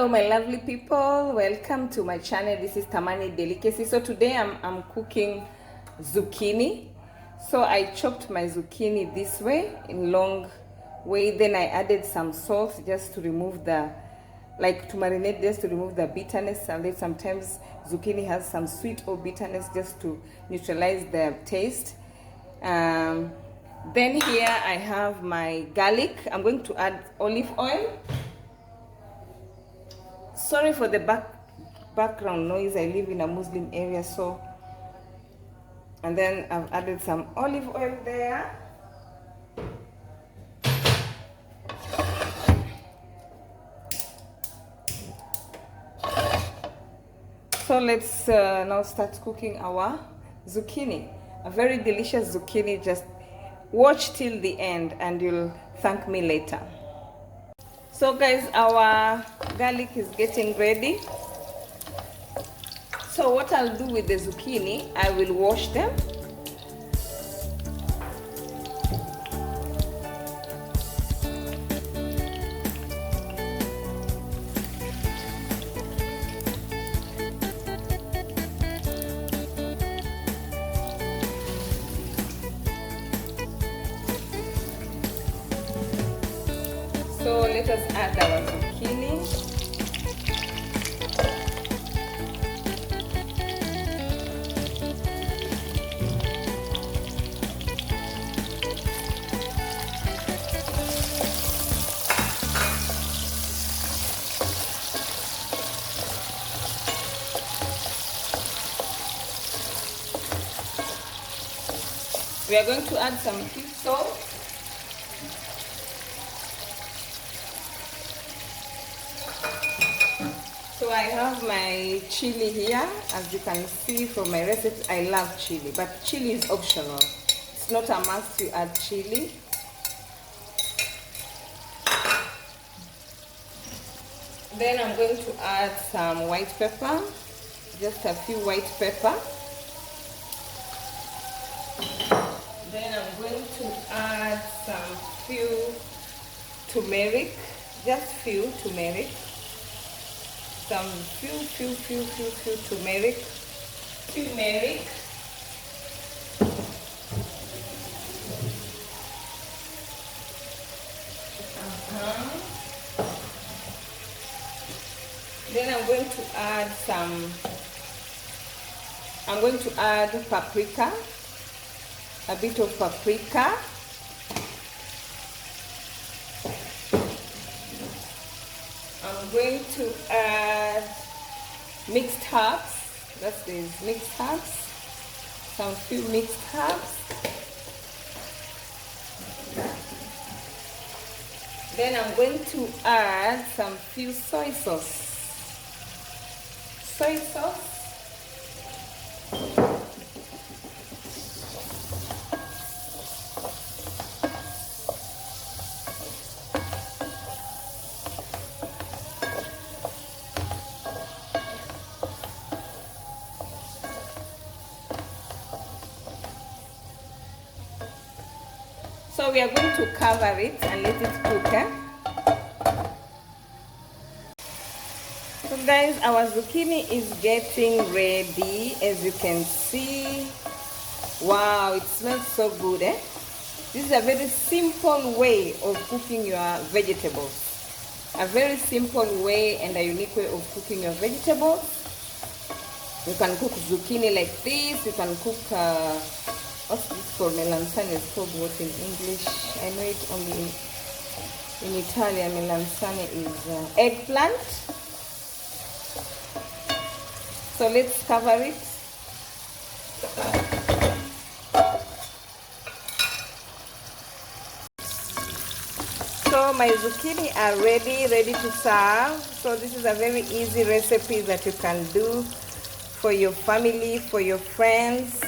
Hello my lovely people, welcome to my channel. This is Tamani Delicacy. So today I'm cooking zucchini. So I chopped my zucchini this way, in long way, then I added some salt just to remove the, like to marinate, just to remove the bitterness. And then sometimes zucchini has some sweet or bitterness, just to neutralize the taste. Then here I have my garlic. I'm going to add olive oil. Sorry for the background noise, I live in a Muslim area, so. And then I've added some olive oil there. So let's now start cooking our zucchini. A very delicious zucchini. Just watch till the end and you'll thank me later. So guys, our garlic is getting ready. So what I'll do with the zucchini, I will wash them. So let us add our zucchini. We are going to add some sea salt. So I have my chili here. As you can see from my recipe, I love chili, but chili is optional. It's not a must to add chili. Then I'm going to add some white pepper, just a few white pepper. Then I'm going to add some few turmeric, just few turmeric. Some few turmeric. Then I'm going to add paprika, a bit of paprika. I'm going to add mixed herbs. That's these mixed herbs. Some few mixed herbs. Then I'm going to add some few soy sauce. Soy sauce. So we are going to cover it and let it cook. So guys, our zucchini is getting ready. As you can see, wow, it smells so good. This is a very simple way of cooking your vegetables. A very simple way and a unique way of cooking your vegetables. You can cook zucchini like this. You can cook what's this called? Melanzane is called what in English? I know it only in Italian. Melanzane is eggplant. So let's cover it. So my zucchini are ready to serve. So this is a very easy recipe that you can do for your family, for your friends.